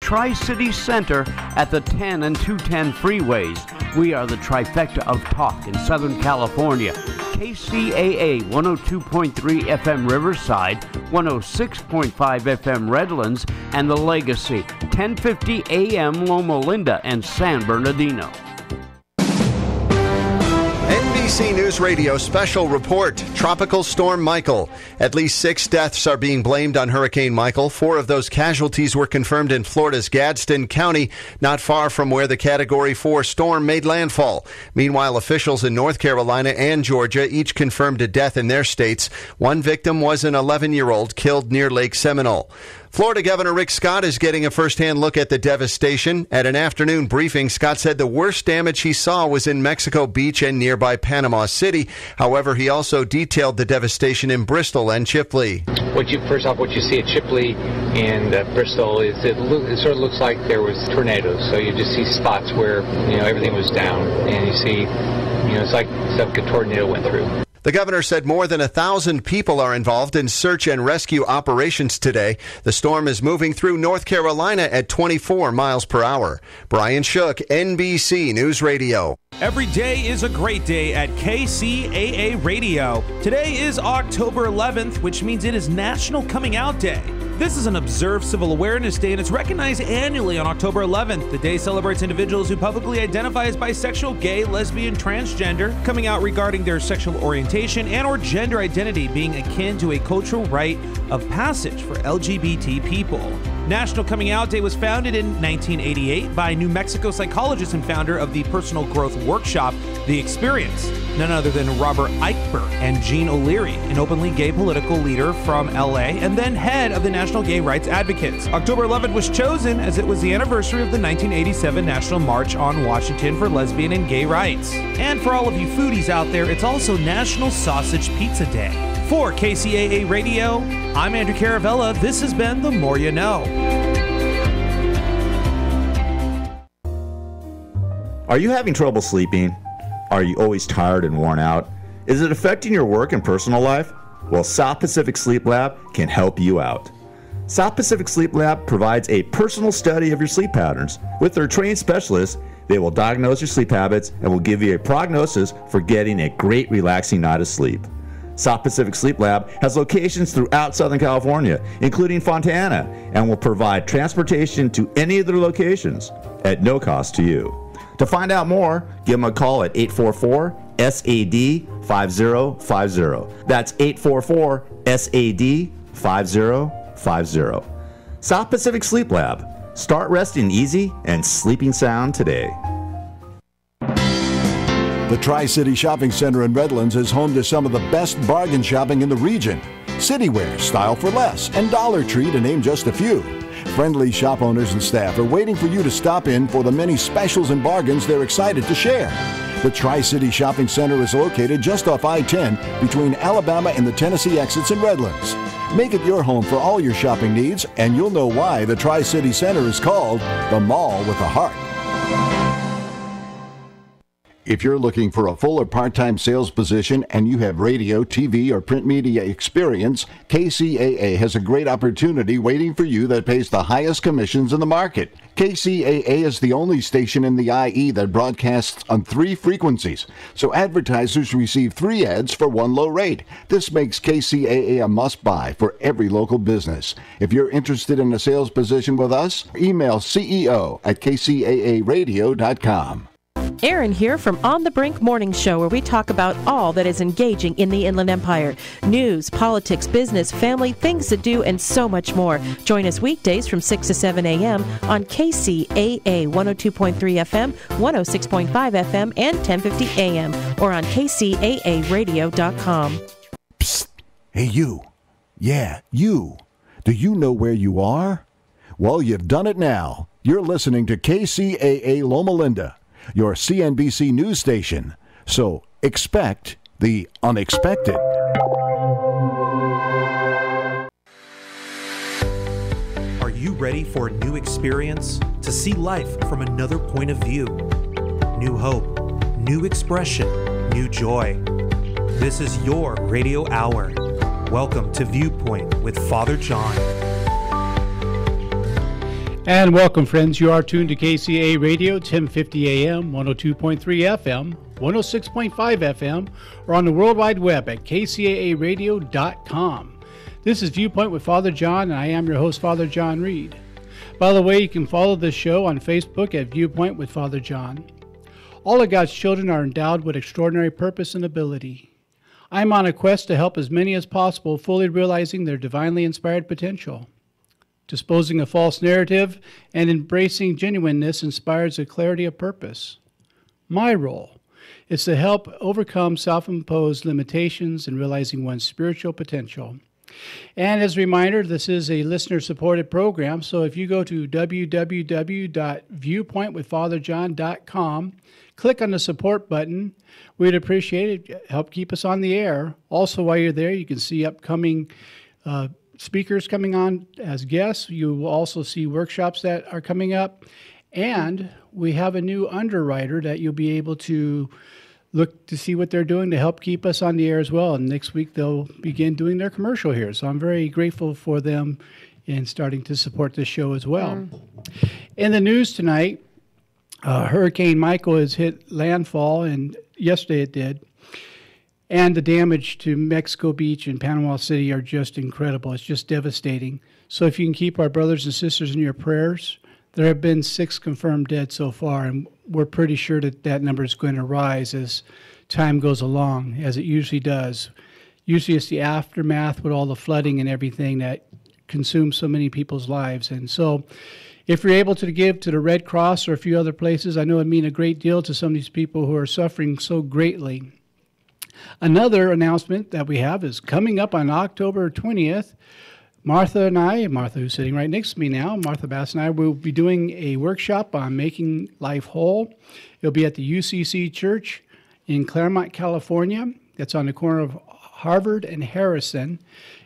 Tri-City Center at the 10 and 210 freeways. We are the trifecta of talk in Southern California. KCAA 102.3 FM Riverside, 106.5 FM Redlands, and The Legacy, 1050 AM Loma Linda and San Bernardino. NBC News Radio special report, Tropical Storm Michael. At least 6 deaths are being blamed on Hurricane Michael. 4 of those casualties were confirmed in Florida's Gadsden County, not far from where the Category 4 storm made landfall. Meanwhile, officials in North Carolina and Georgia each confirmed a death in their states. One victim was an 11-year-old killed near Lake Seminole. Florida Governor Rick Scott is getting a first-hand look at the devastation. At an afternoon briefing, Scott said the worst damage he saw was in Mexico Beach and nearby Panama City. However, he also detailed the devastation in Bristol and Chipley. What you see at Chipley and Bristol is it sort of looks like there was tornadoes. So you just see spots where everything was down, and you see it's like a tornado went through. The governor said more than 1,000 people are involved in search and rescue operations today. The storm is moving through North Carolina at 24 miles per hour. Brian Shook, NBC News Radio. Every day is a great day at KCAA Radio. Today is October 11th, which means it is National Coming Out Day. This is an observed Civil Awareness Day, and it's recognized annually on October 11th. The day celebrates individuals who publicly identify as bisexual, gay, lesbian, transgender, coming out regarding their sexual orientation and or gender identity being akin to a cultural rite of passage for LGBT people. National Coming Out Day was founded in 1988 by New Mexico psychologist and founder of the personal growth workshop, The Experience, none other than Robert Eichberg and Jean O'Leary, an openly gay political leader from LA and then head of the National Gay Rights Advocates. October 11th was chosen as it was the anniversary of the 1987 National March on Washington for lesbian and gay rights. And for all of you foodies out there, it's also National Sausage Pizza Day. For KCAA Radio, I'm Andrew Caravella. This has been The More You Know. Are you having trouble sleeping? Are you always tired and worn out? Is it affecting your work and personal life? Well, South Pacific Sleep Lab can help you out. South Pacific Sleep Lab provides a personal study of your sleep patterns. With their trained specialists, they will diagnose your sleep habits and will give you a prognosis for getting a great relaxing night of sleep. South Pacific Sleep Lab has locations throughout Southern California, including Fontana, and will provide transportation to any of their locations at no cost to you. To find out more, give them a call at 844-SAD-5050. That's 844-SAD-5050. South Pacific Sleep Lab. Start resting easy and sleeping sound today. The Tri-City Shopping Center in Redlands is home to some of the best bargain shopping in the region. Citywear, Style for Less, and Dollar Tree, to name just a few. Friendly shop owners and staff are waiting for you to stop in for the many specials and bargains they're excited to share. The Tri-City Shopping Center is located just off I-10 between Alabama and the Tennessee exits in Redlands. Make it your home for all your shopping needs, and you'll know why the Tri-City Center is called the Mall with a Heart. If you're looking for a full or part-time sales position and you have radio, TV, or print media experience, KCAA has a great opportunity waiting for you that pays the highest commissions in the market. KCAA is the only station in the IE that broadcasts on 3 frequencies, so advertisers receive 3 ads for 1 low rate. This makes KCAA a must-buy for every local business. If you're interested in a sales position with us, email CEO@KCAAradio.com. Erin here from On the Brink Morning Show, where we talk about all that is engaging in the Inland Empire. News, politics, business, family, things to do, and so much more. Join us weekdays from 6 to 7 a.m. on KCAA 102.3 FM, 106.5 FM, and 1050 a.m. or on KCAAradio.com. Psst. Hey, you. Yeah, you. Do you know where you are? Well, you've done it now. You're listening to KCAA Loma Linda, your CNBC news station. So expect the unexpected. Are you ready for a new experience? To see life from another point of view? New hope, new expression, new joy. This is your radio hour. Welcome to Viewpoint with Father John. And welcome, friends. You are tuned to KCAA Radio, 1050 AM, 102.3 FM, 106.5 FM, or on the World Wide Web at KCAAradio.com. This is Viewpoint with Father John, and I am your host, Father John Reed. By the way, you can follow the show on Facebook at Viewpoint with Father John. All of God's children are endowed with extraordinary purpose and ability. I'm on a quest to help as many as possible fully realizing their divinely inspired potential. Disposing of false narrative and embracing genuineness inspires a clarity of purpose. My role is to help overcome self-imposed limitations in realizing one's spiritual potential. And as a reminder, this is a listener-supported program, so if you go to www.viewpointwithfatherjohn.com, click on the support button. We'd appreciate it. Help keep us on the air. Also, while you're there, you can see upcoming speakers coming on as guests. You will also see workshops that are coming up. And we have a new underwriter that you'll be able to look to see what they're doing to help keep us on the air as well. And next week, they'll begin doing their commercial here. So I'm very grateful for them in starting to support this show as well. In the news tonight, Hurricane Michael has hit landfall, and yesterday it did. And the damage to Mexico Beach and Panama City are just incredible. It's just devastating. So if you can keep our brothers and sisters in your prayers, there have been 6 confirmed dead so far, and we're pretty sure that that number is going to rise as time goes along, as it usually does. Usually it's the aftermath with all the flooding and everything that consumes so many people's lives. And so if you're able to give to the Red Cross or a few other places, I know it'd mean a great deal to some of these people who are suffering so greatly. Another announcement that we have is coming up on October 20th. Martha, who's sitting right next to me now, Martha Bass and I will be doing a workshop on making life whole. It'll be at the UCC Church in Claremont, California. That's on the corner of Harvard and Harrison.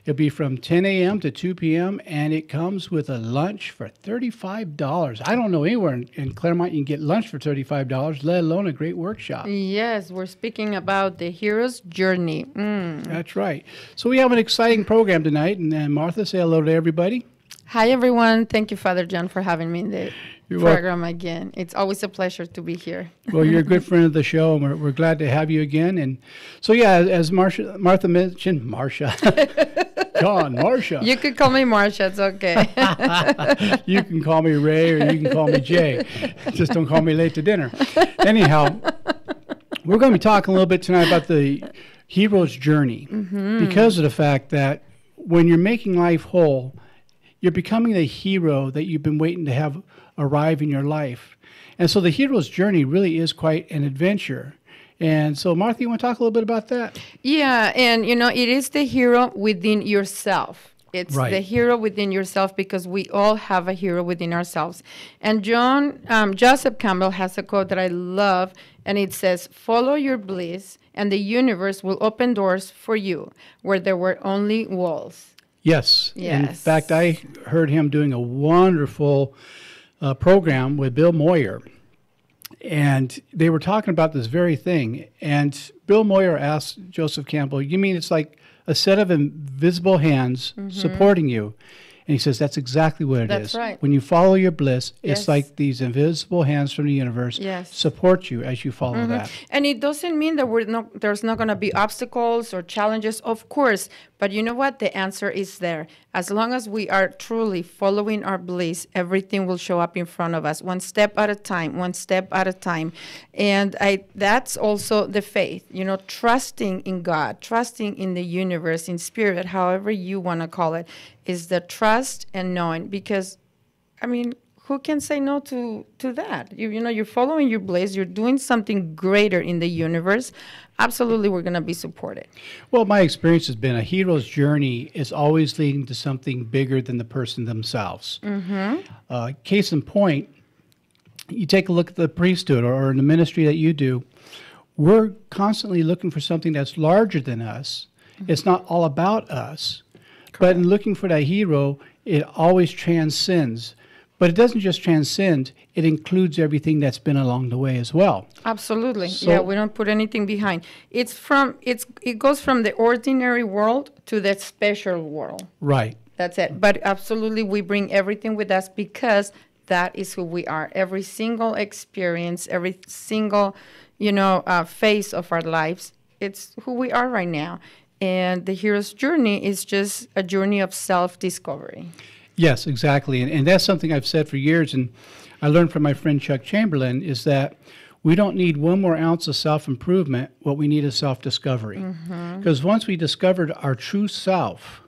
It'll be from 10 a.m. to 2 p.m., and it comes with a lunch for $35. I don't know anywhere in Claremont you can get lunch for $35, let alone a great workshop. Yes, we're speaking about the hero's journey. That's right. So we have an exciting program tonight, and Martha, say hello to everybody. Hi, everyone. Thank you, Father John, for having me in the program again. It's always a pleasure to be here. Well, you're a good friend of the show, and we're glad to have you again. And so, yeah, as Martha mentioned, Marcia. You could call me Marcia. It's okay. You can call me Ray, or you can call me Jay. Just don't call me late to dinner. Anyhow, we're going to be talking a little bit tonight about the hero's journey, because of the fact that when you're making life whole, you're becoming the hero that you've been waiting to have arrive in your life. And so the hero's journey really is quite an adventure. And so, Martha, you want to talk a little bit about that? Yeah, and, it is the hero within yourself. It's right. The hero within yourself, because we all have a hero within ourselves. And Joseph Campbell has a quote that I love, and it says, "Follow your bliss, and the universe will open doors for you where there were only walls." Yes. In fact, I heard him doing a wonderful program with Bill Moyer, and they were talking about this very thing. And Bill Moyer asked Joseph Campbell, "You mean it's like a set of invisible hands supporting you?" And he says, "That's exactly what it is. That's right. When you follow your bliss, it's like these invisible hands from the universe support you as you follow that." And it doesn't mean that there's not going to be obstacles or challenges, of course. But you know what? The answer is there. As long as we are truly following our bliss, everything will show up in front of us, one step at a time, one step at a time. And that's also the faith, trusting in God, trusting in the universe, in spirit, however you want to call it, is the trust and knowing. Because, who can say no to that? You're following your bliss, you're doing something greater in the universe. Absolutely, we're going to be supported. Well, my experience has been a hero's journey is always leading to something bigger than the person themselves. Case in point, you take a look at the priesthood or in the ministry that you do, we're constantly looking for something that's larger than us. It's not all about us. Correct. But in looking for that hero, it always transcends. But it doesn't just transcend, it includes everything that's been along the way as well. Absolutely. So, we don't put anything behind. It goes from the ordinary world to the special world. Right. That's it. But absolutely, we bring everything with us because that is who we are. Every single experience, every single, phase of our lives, it's who we are right now. And the hero's journey is just a journey of self-discovery. Yes, exactly. And that's something I've said for years, and I learned from my friend Chuck Chamberlain, is that we don't need one more ounce of self-improvement. What we need is self-discovery. Because once we discovered our true self,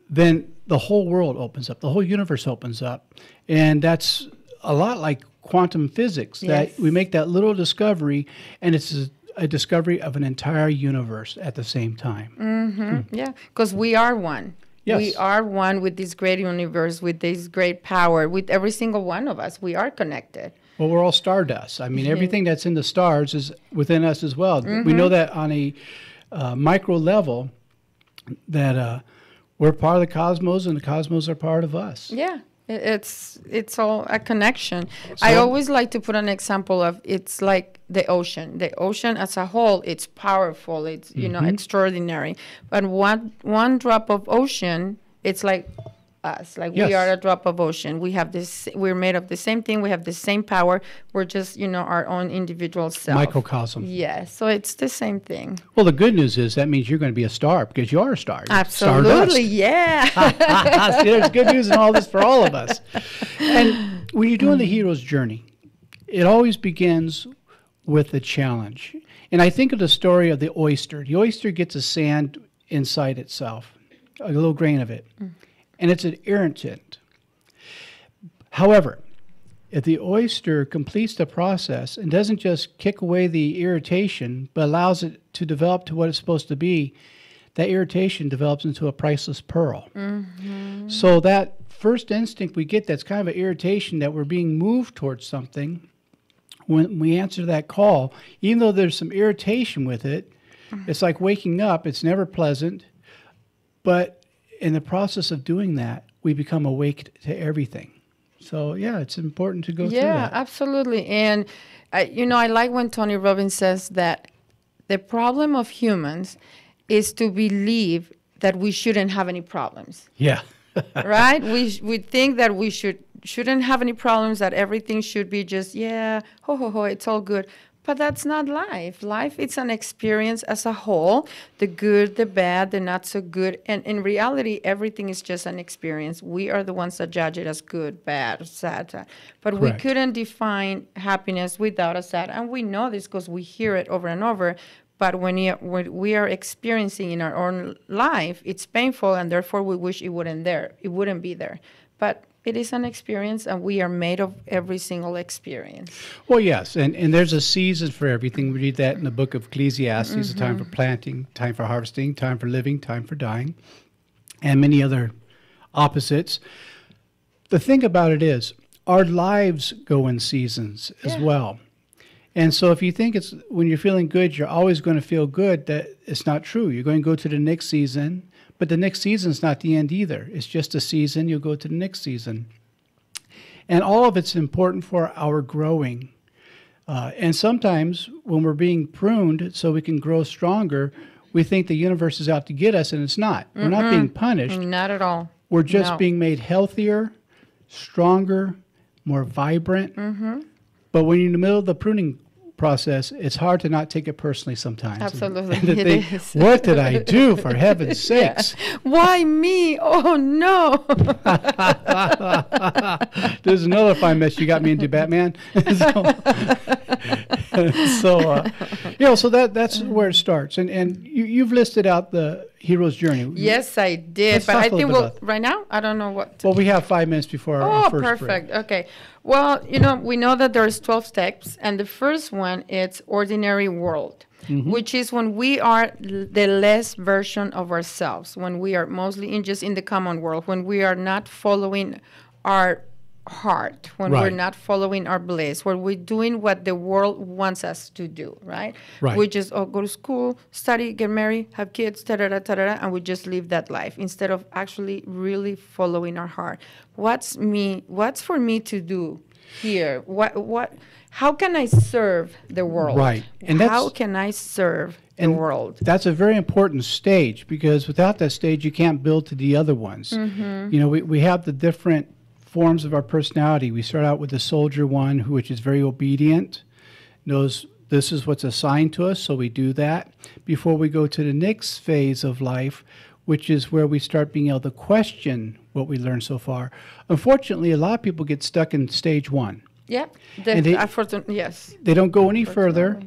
then the whole world opens up, the whole universe opens up. And that's a lot like quantum physics, that we make that little discovery, and it's a discovery of an entire universe at the same time. Yeah, because we are one. Yes. We are one with this great universe, with this great power, with every single one of us. We are connected. Well, we're all stardust. I mean, everything that's in the stars is within us as well. We know that on a micro level, that we're part of the cosmos, and the cosmos are part of us. Yeah, it's all a connection. I always like to put an example of, it's like the ocean. The ocean as a whole, it's powerful. It's extraordinary. But one drop of ocean, it's like us. Like we are a drop of ocean. We have this. We're made of the same thing. We have the same power. We're just our own individual self. Microcosm. Yeah. So it's the same thing. Well, the good news is that means you're going to be a star, because you are a star. Absolutely. Yeah. See, there's good news in all this for all of us. And when you're doing the hero's journey, it always begins with a challenge. And I think of the story of the oyster. The oyster gets a sand inside itself, a little grain of it. And it's an irritant. However, if the oyster completes the process and doesn't just kick away the irritation, but allows it to develop to what it's supposed to be, that irritation develops into a priceless pearl. So that first instinct we get, that's kind of an irritation that we're being moved towards something, when we answer that call, even though there's some irritation with it, it's like waking up. It's never pleasant, but in the process of doing that, we become awake to everything. So, yeah, it's important to go through that. Yeah, absolutely. And, I like when Tony Robbins says that the problem of humans is to believe that we shouldn't have any problems. Yeah. Right? We think that we shouldn't have any problems, that everything should be just, it's all good. But that's not life. Life, it's an experience as a whole, the good, the bad, the not so good. And in reality, everything is just an experience. We are the ones that judge it as good, bad, sad. But we couldn't define happiness without a sad. And we know this because we hear it over and over. But when we are experiencing in our own life, it's painful, and therefore we wish it wouldn't be there. But it is an experience, and we are made of every single experience. Well, yes, and there's a season for everything. We read that in the book of Ecclesiastes, a time for planting, time for harvesting, time for living, time for dying, and many other opposites. The thing about it is, our lives go in seasons as well. And so if you think it's when you're feeling good, you're always going to feel good, that it's not true. You're going to go to the next season, but the next season's not the end either. It's just a season. You'll go to the next season. And all of it's important for our growing. And sometimes when we're being pruned so we can grow stronger, we think the universe is out to get us, and it's not. We're not being punished. Not at all. We're just being made healthier, stronger, more vibrant. But when you're in the middle of the pruning process, it's hard to not take it personally sometimes. Absolutely. And to think, what did I do, for heaven's sakes? Why me? Oh, no. There's another fine mess you got me into, Batman. So that's where it starts. And you've listed out the hero's journey. Yes, I did. Let's but talk I a think little bit right now, I don't know what. Well, we have 5 minutes before our first perfect. break. Okay. Well, we know that there's 12 steps, and the first one is ordinary world, which is when we are the less version of ourselves, when we are mostly just in the common world, when we are not following our heart, when we're not following our bliss, when we're doing what the world wants us to do, right? We just go to school, study, get married, have kids, and we just live that life instead of actually really following our heart. What's for me to do here? How can I serve the world? Right. And how can I serve the world? That's a very important stage, because without that stage, you can't build to the other ones. We have the different forms of our personality. We start out with the soldier one, which is very obedient, knows this is what's assigned to us, so we do that before we go to the next phase of life, which is where we start being able to question what we learned so far. Unfortunately, a lot of people get stuck in stage one. Yeah, yes. They don't go any further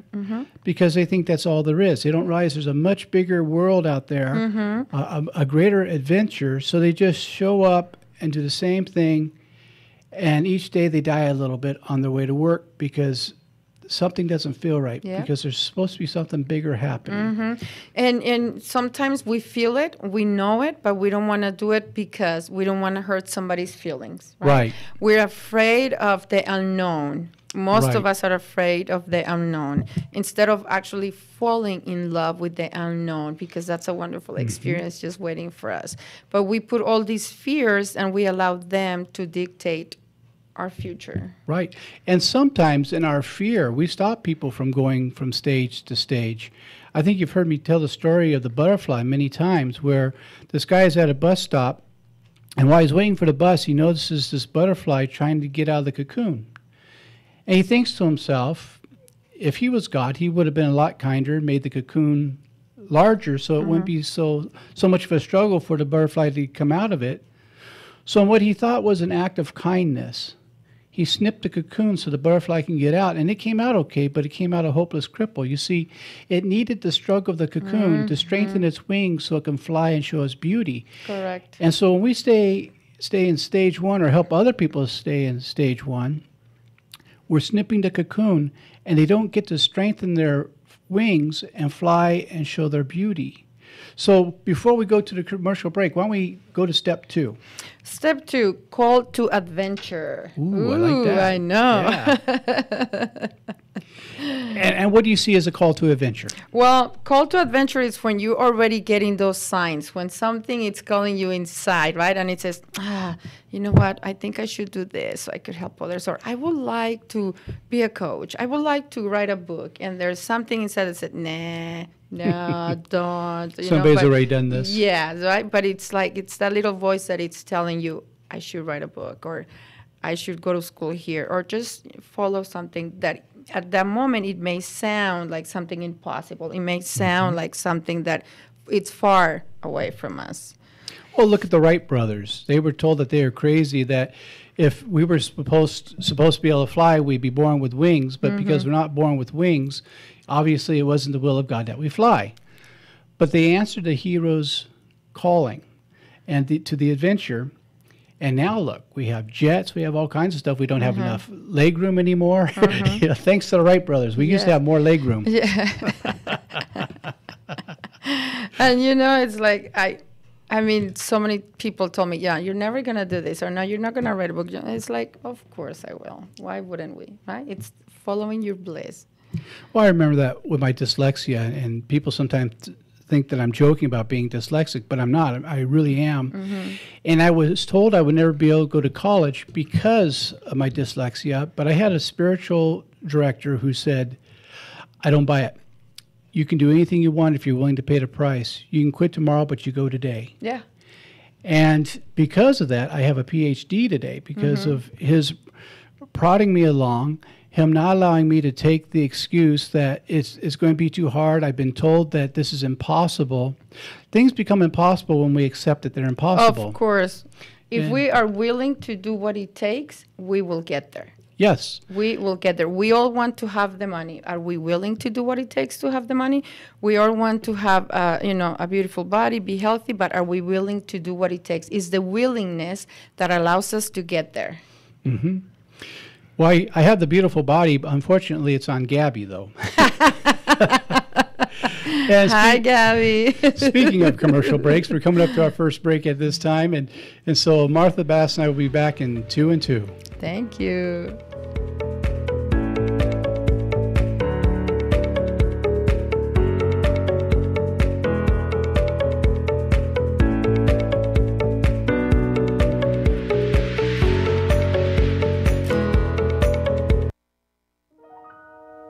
because they think that's all there is. They don't realize there's a much bigger world out there, a greater adventure, so they just show up and do the same thing, and each day they die a little bit on their way to work because something doesn't feel right, because there's supposed to be something bigger happening. And sometimes we feel it, we know it, but we don't want to do it because we don't want to hurt somebody's feelings. Right. We're afraid of the unknown. Most of us are afraid of the unknown instead of actually falling in love with the unknown, because that's a wonderful experience just waiting for us. But we put all these fears and we allow them to dictate our future. Right. And sometimes in our fear, we stop people from going from stage to stage. I think you've heard me tell the story of the butterfly many times, where this guy is at a bus stop, and while he's waiting for the bus, he notices this butterfly trying to get out of the cocoon. And he thinks to himself, if he was God, he would have been a lot kinder, made the cocoon larger so it wouldn't be so much of a struggle for the butterfly to come out of it. So what he thought was an act of kindness, he snipped the cocoon so the butterfly can get out, and it came out okay, but it came out a hopeless cripple. You see, it needed the struggle of the cocoon to strengthen its wings so it can fly and show us beauty. Correct. And so when we stay in stage one or help other people stay in stage one, we're snipping the cocoon, and they don't get to strengthen their wings and fly and show their beauty. So before we go to the commercial break, why don't we go to step 2? Step 2, call to adventure. Ooh, I like that. I know. Yeah. And what do you see as a call to adventure? Well, call to adventure is when you're already getting those signs, when something is calling you inside, right? And it says, you know what, I think I should do this so I could help others. Or I would like to be a coach. I would like to write a book. And there's something inside that said, nah. No, don't. Somebody's already done this. Yeah, right. But it's like, it's that little voice that it's telling you, I should write a book, or I should go to school here, or just follow something that at that moment it may sound like something impossible. It may sound like something that it's far away from us. Well, look at the Wright brothers. They were told that they are crazy, that if we were supposed to be able to fly, we'd be born with wings. But because we're not born with wings, obviously it wasn't the will of God that we fly. But they answered the hero's calling and to the adventure. And now look, we have jets, we have all kinds of stuff. We don't have enough leg room anymore. Thanks to the Wright brothers. We used to have more leg room. Yeah. And it's like, I mean, so many people told me, yeah, you're never going to do this, or no, you're not going to write a book. It's like, of course I will. Why wouldn't we, right? It's following your bliss. Well, I remember that with my dyslexia, and people sometimes think that I'm joking about being dyslexic, but I'm not. I really am. And I was told I would never be able to go to college because of my dyslexia, but I had a spiritual director who said, I don't buy it. You can do anything you want if you're willing to pay the price. You can quit tomorrow, but you go today. Yeah. And because of that, I have a PhD today because of his prodding me along, him not allowing me to take the excuse that it's going to be too hard. I've been told that this is impossible. Things become impossible when we accept that they're impossible. Of course. If we are willing to do what it takes, we will get there. Yes. We will get there. We all want to have the money. Are we willing to do what it takes to have the money? We all want to have, a beautiful body, be healthy, but are we willing to do what it takes? It's the willingness that allows us to get there. Mm-hmm. Well, I have the beautiful body, but unfortunately it's on Gabby, though. Hi, Gabby. Speaking of commercial breaks, we're coming up to our first break at this time, and so Martha Bass and I will be back in 2 and 2. Thank you.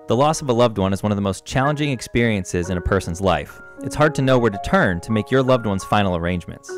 The loss of a loved one is one of the most challenging experiences in a person's life. it's hard to know where to turn to make your loved one's final arrangements.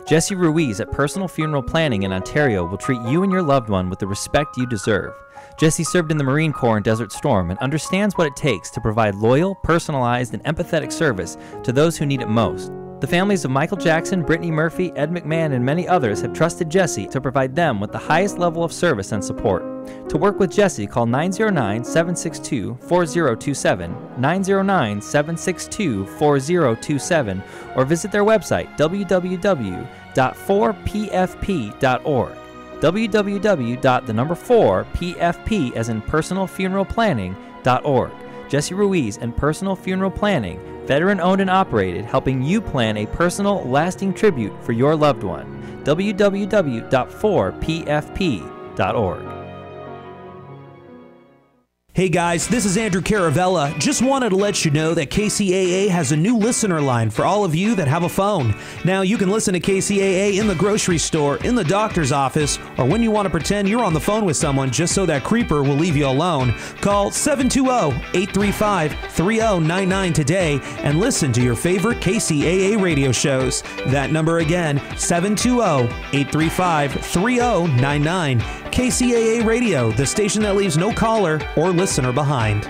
Jesse Ruiz at Personal Funeral Planning in Ontario will treat you and your loved one with the respect you deserve. Jesse served in the Marine Corps in Desert Storm and understands what it takes to provide loyal, personalized, and empathetic service to those who need it most. The families of Michael Jackson, Brittany Murphy, Ed McMahon, and many others have trusted Jesse to provide them with the highest level of service and support. To work with Jesse, call 909-762-4027, 909-762-4027, or visit their website, www.4pfp.org. www.4pfp as in personalfuneralplanning.org. Jesse Ruiz and Personal Funeral Planning, veteran-owned and operated, helping you plan a personal, lasting tribute for your loved one. www.4pfp.org. Hey guys, this is Andrew Caravella. Just wanted to let you know that KCAA has a new listener line for all of you that have a phone. Now you can listen to KCAA in the grocery store, in the doctor's office, or when you want to pretend you're on the phone with someone just so that creeper will leave you alone. Call 720-835-3099 today and listen to your favorite KCAA radio shows. That number again, 720-835-3099. KCAA Radio, the station that leaves no caller or listener behind.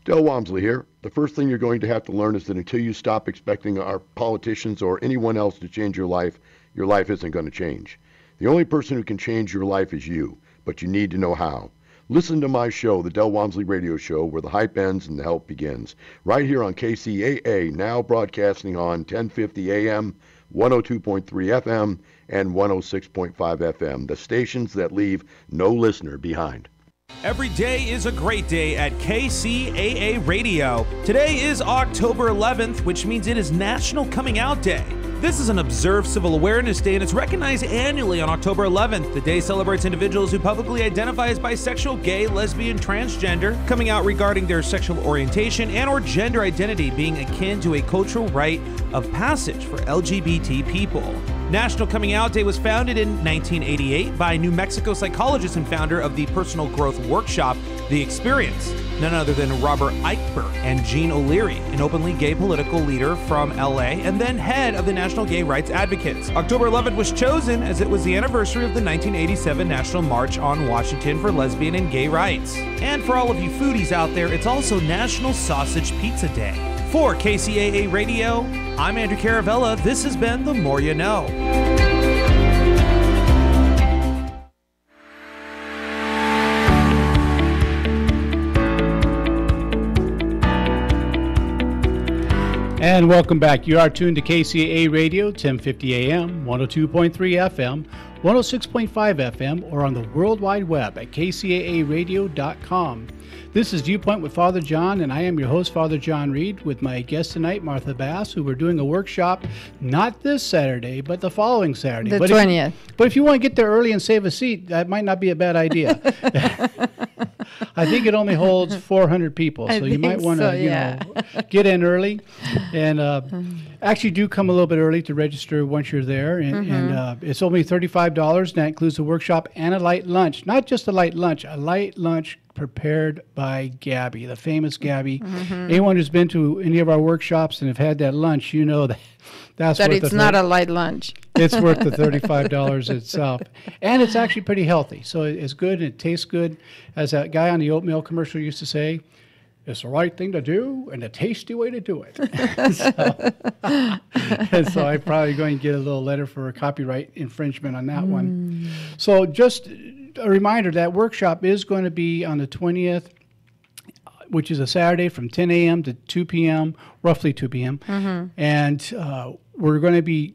Del Walmsley here. The first thing you're going to have to learn is that until you stop expecting our politicians or anyone else to change your life isn't going to change. The only person who can change your life is you, but you need to know how. Listen to my show, the Del Walmsley Radio Show, where the hype ends and the help begins. Right here on KCAA, now broadcasting on 1050 AM, 102.3 FM, and 106.5 FM, the stations that leave no listener behind. Every day is a great day at KCAA Radio. Today is October 11th, which means it is National Coming Out Day. This is an observed civil awareness day, and it's recognized annually on October 11th. The day celebrates individuals who publicly identify as bisexual, gay, lesbian, transgender, coming out regarding their sexual orientation and or gender identity being akin to a cultural rite of passage for LGBT people. National Coming Out Day was founded in 1988 by New Mexico psychologist and founder of the personal growth workshop, The Experience, none other than Robert Eichberg and Jean O'Leary, an openly gay political leader from LA and then head of the National Gay Rights Advocates. October 11th was chosen as it was the anniversary of the 1987 National March on Washington for lesbian and gay rights. And for all of you foodies out there, it's also National Sausage Pizza Day. For KCAA Radio, I'm Andrew Caravella. This has been The More You Know. And welcome back. You are tuned to KCAA Radio, 1050 AM, 102.3 FM, 106.5 FM, or on the World Wide Web at kcaaradio.com. This is Viewpoint with Father John, and I am your host, Father John Reed, with my guest tonight, Martha Bass, who we're doing a workshop not this Saturday, but the following Saturday. The 20th. But if you want to get there early and save a seat, that might not be a bad idea. I think it only holds 400 people, so you might want to get in early. And actually do come a little bit early to register once you're there. And it's only $35, and that includes a workshop and a light lunch. Not just a light lunch prepared by Gabby, the famous Gabby. Anyone who's been to any of our workshops and have had that lunch, you know that's that worth it's not a light lunch. It's worth the $35 itself. And it's actually pretty healthy. So it's good and it tastes good. As that guy on the oatmeal commercial used to say, it's the right thing to do and the tasty way to do it. So I'm probably going to get a little letter for a copyright infringement on that one. So just a reminder, that workshop is going to be on the 20th, which is a Saturday from 10 a.m. to 2 p.m., roughly 2 p.m. And we're going to be,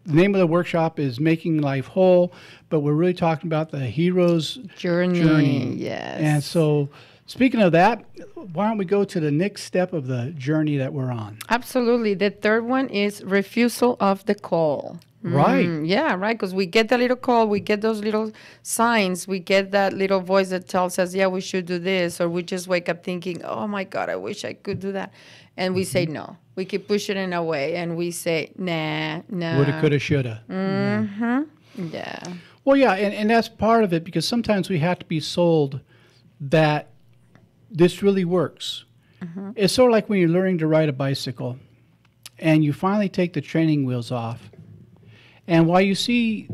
the name of the workshop is Making Life Whole, but we're really talking about the hero's journey. Yes. And so speaking of that, why don't we go to the next step of the journey that we're on? Absolutely. The third one is refusal of the call. Right. Yeah, right. Because we get the little call, we get those little signs, we get that little voice that tells us, yeah, we should do this, or we just wake up thinking, oh my God, I wish I could do that. And we say no. We keep pushing it away, and we say, nah. Woulda, coulda, shoulda. Yeah. Well, yeah, and that's part of it, because sometimes we have to be sold that this really works. It's sort of like when you're learning to ride a bicycle and you finally take the training wheels off. And while you see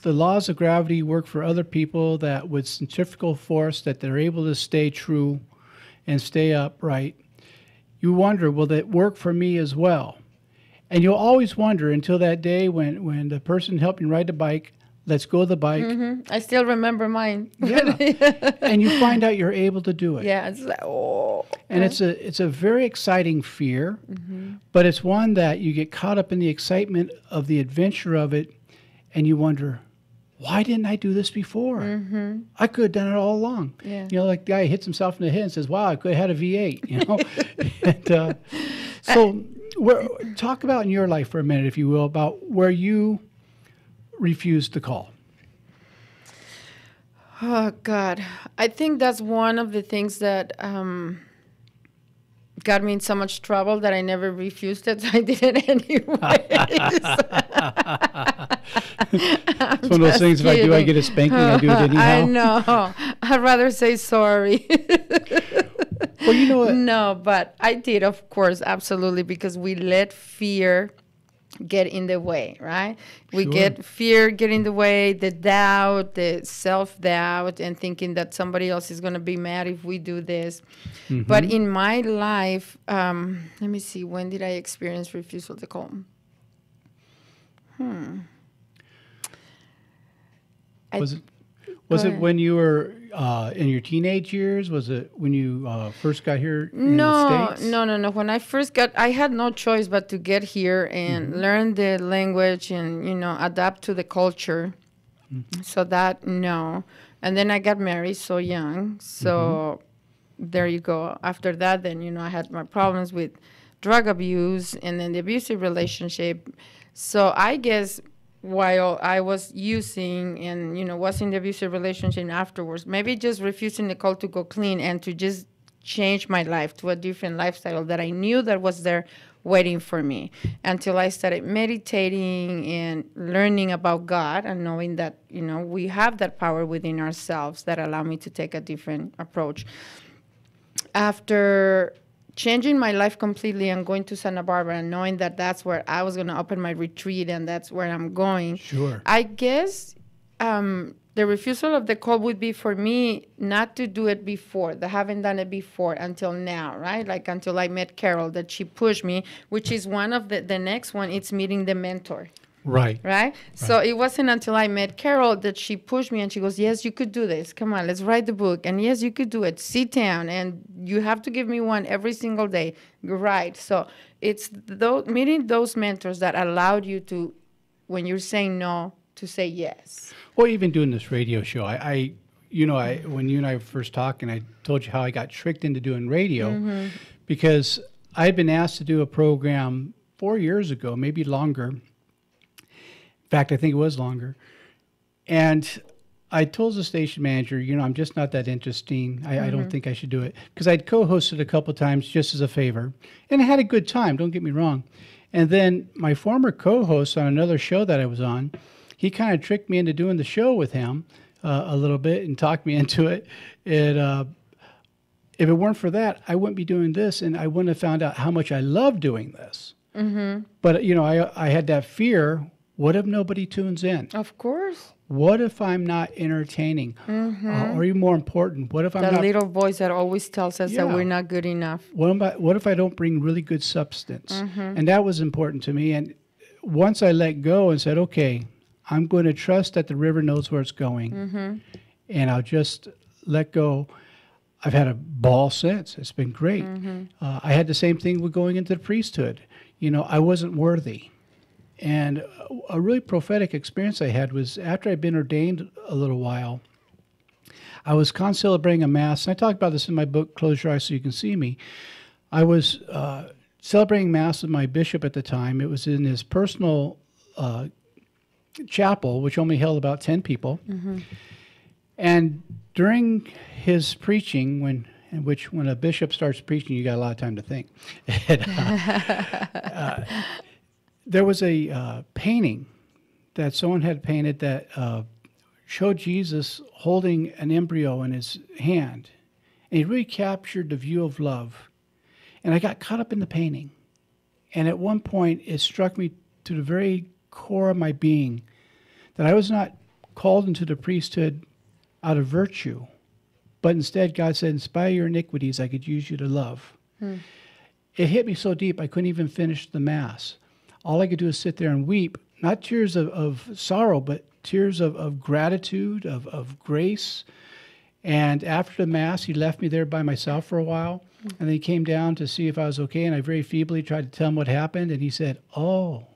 the laws of gravity work for other people, that with centrifugal force that they're able to stay true and stay upright, you wonder, will that work for me as well? And you'll always wonder until that day when the person helping you ride the bike lets go of the bike. I still remember mine. Yeah. And you find out you're able to do it. Yeah, it's like, oh. And it's a very exciting fear, but it's one that you get caught up in the excitement of the adventure of it, and you wonder, why didn't I do this before? I could have done it all along. Yeah. You know, like the guy hits himself in the head and says, wow, I could have had a V8, you know? And, so talk about in your life for a minute, if you will, about where you refused the call. Oh, God. I think that's one of the things that got me in so much trouble that I never refused it. So I did it anyways. It's one of those things, kidding. if I get a spanking, I do it anyhow. I know. I'd rather say sorry. Well, you know what? No, but I did, of course, absolutely, because we let fear get in the way, right? We get fear get in the way, the doubt, the self-doubt, and thinking that somebody else is going to be mad if we do this. But in my life, let me see, when did I experience refusal to call? Was it when you were in your teenage years? Was it when you first got here in the States? No. When I first got, I had no choice but to get here and learn the language and, adapt to the culture. So that, no. And then I got married so young. So there you go. After that, then, I had my problems with drug abuse and then the abusive relationship. So I guess while I was using and, was in the abusive relationship afterwards, maybe just refusing the call to go clean and to just change my life to a different lifestyle that I knew that was there waiting for me, until I started meditating and learning about God and knowing that, we have that power within ourselves that allow me to take a different approach. After changing my life completely and going to Santa Barbara and knowing that that's where I was going to open my retreat and that's where I'm going. Sure. I guess the refusal of the call would be for me not to do it before. I haven't done it before until now, right? Like until I met Carol, that she pushed me, which is one of the next one, it's meeting the mentor. Right? So it wasn't until I met Carol that she pushed me and she goes, yes, you could do this. Come on, let's write the book. And yes, you could do it. Sit down and you have to give me one every single day. Right. So it's meeting those mentors that allowed you to, when you're saying no, to say yes. Well, even doing this radio show, when you and I were first talking, I told you how I got tricked into doing radio because I had been asked to do a program 4 years ago, maybe longer. In fact, I think it was longer. And I told the station manager, I'm just not that interesting. I don't think I should do it. Because I'd co-hosted a couple times just as a favor. And I had a good time, don't get me wrong. And then my former co-host on another show that I was on, he kind of tricked me into doing the show with him a little bit and talked me into it. If it weren't for that, I wouldn't be doing this, and I wouldn't have found out how much I love doing this. But, I had that fear. What if nobody tunes in? Of course. What if I'm not entertaining? Or even more important, what if I'm not... That little voice that always tells us that we're not good enough. What if I don't bring really good substance? And that was important to me. And once I let go and said, okay, I'm going to trust that the river knows where it's going. And I'll just let go. I've had a ball since. It's been great. I had the same thing with going into the priesthood. I wasn't worthy. And a really prophetic experience I had was after I'd been ordained a little while, I was celebrating a Mass. And I talk about this in my book, Close Your Eyes So You Can See Me. I was celebrating Mass with my bishop at the time. It was in his personal chapel, which only held about 10 people. And during his preaching, when a bishop starts preaching, you got a lot of time to think. There was a painting that someone had painted that showed Jesus holding an embryo in his hand. And he really captured the view of love. And I got caught up in the painting. And at one point, it struck me to the very core of my being that I was not called into the priesthood out of virtue, but instead God said, in spite of your iniquities, I could use you to love. It hit me so deep I couldn't even finish the Mass. All I could do is sit there and weep, not tears of sorrow, but tears of gratitude, of grace. And after the Mass, he left me there by myself for a while. And then he came down to see if I was okay. And I very feebly tried to tell him what happened. And he said, oh,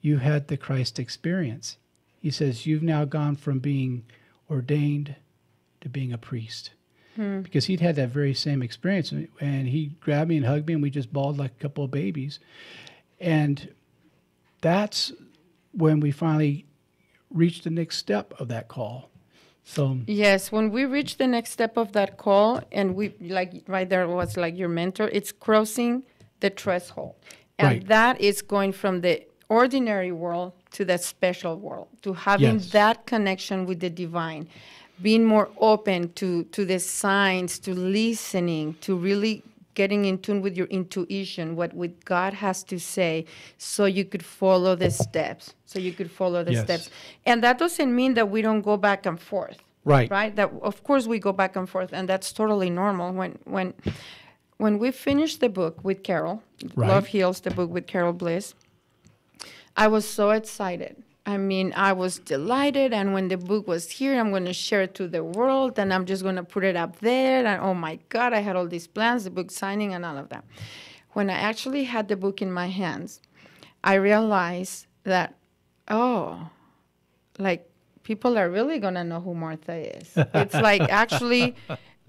you had the Christ experience. He says, you've now gone from being ordained to being a priest. Because he'd had that very same experience. And he grabbed me and hugged me, and we just bawled like a couple of babies. And that's when we finally reached the next step of that call. So yes, when we reach the next step of that call, and we like right there was like your mentor, it's crossing the threshold, and that is going from the ordinary world to the special world, to having that connection with the divine, being more open to the signs, to listening, to really getting in tune with your intuition, what God has to say, so you could follow the steps. Steps. And that doesn't mean that we don't go back and forth. Right? That of course we go back and forth, and that's totally normal. When we finished the book with Carol, Love Heals, the book with Carol Bliss, I was so excited. I mean, I was delighted, and when the book was here, I'm going to share it to the world, and I'm just going to put it up there, and oh my God, I had all these plans, the book signing and all of that. When I actually had the book in my hands, I realized that, like, people are really going to know who Martha is. It's like actually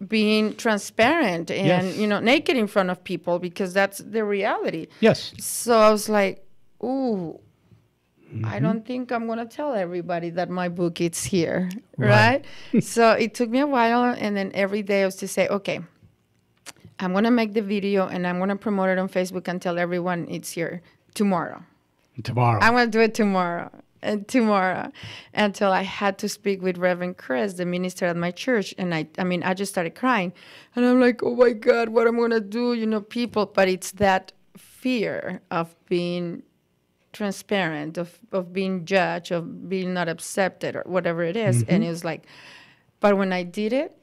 being transparent and, naked in front of people, because that's the reality. Yes. So I was like, ooh, I don't think I'm going to tell everybody that my book is here, right? So it took me a while, and then every day I was to say, okay, I'm going to make the video, and I'm going to promote it on Facebook and tell everyone it's here tomorrow. I'm going to do it tomorrow, until I had to speak with Reverend Chris, the minister at my church, and I just started crying, and I'm like, oh my God, what I'm going to do, people, but it's that fear of being transparent, of being judged, of being not accepted, or whatever it is. And it was like, but when I did it,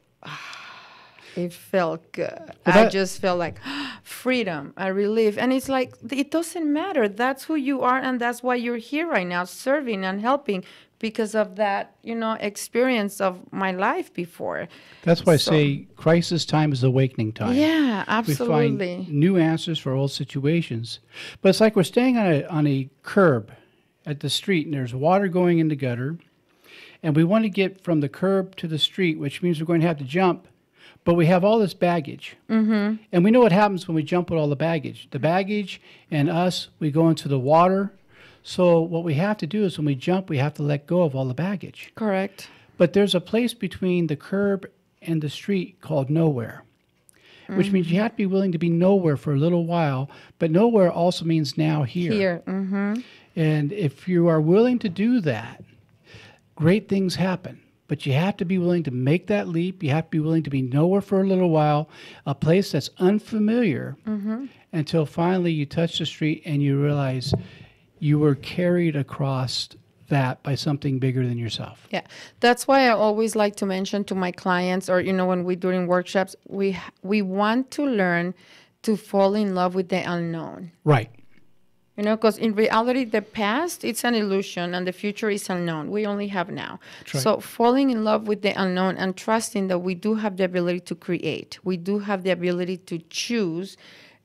it felt good. I just felt like freedom, a relief. And it's like, it doesn't matter. That's who you are, and that's why you're here right now, serving and helping, because of that, experience of my life before. That's why I say crisis time is awakening time. Yeah, absolutely. We find new answers for old situations. But it's like we're staying on a curb at the street, and there's water going in the gutter, and we want to get from the curb to the street, which means we're going to have to jump, but we have all this baggage. And we know what happens when we jump with all the baggage. The baggage and us, we go into the water. So what we have to do is when we jump, we have to let go of all the baggage. Correct. But there's a place between the curb and the street called nowhere, which means you have to be willing to be nowhere for a little while, but nowhere also means now here. And if you are willing to do that, great things happen. But you have to be willing to make that leap. You have to be willing to be nowhere for a little while, a place that's unfamiliar, until finally you touch the street and you realize you were carried across that by something bigger than yourself. Yeah, that's why I always like to mention to my clients, or when we're doing workshops, we want to learn to fall in love with the unknown. Right. Because in reality, the past, it's an illusion, and the future is unknown. We only have now. Right. So falling in love with the unknown and trusting that we do have the ability to create. We do have the ability to choose,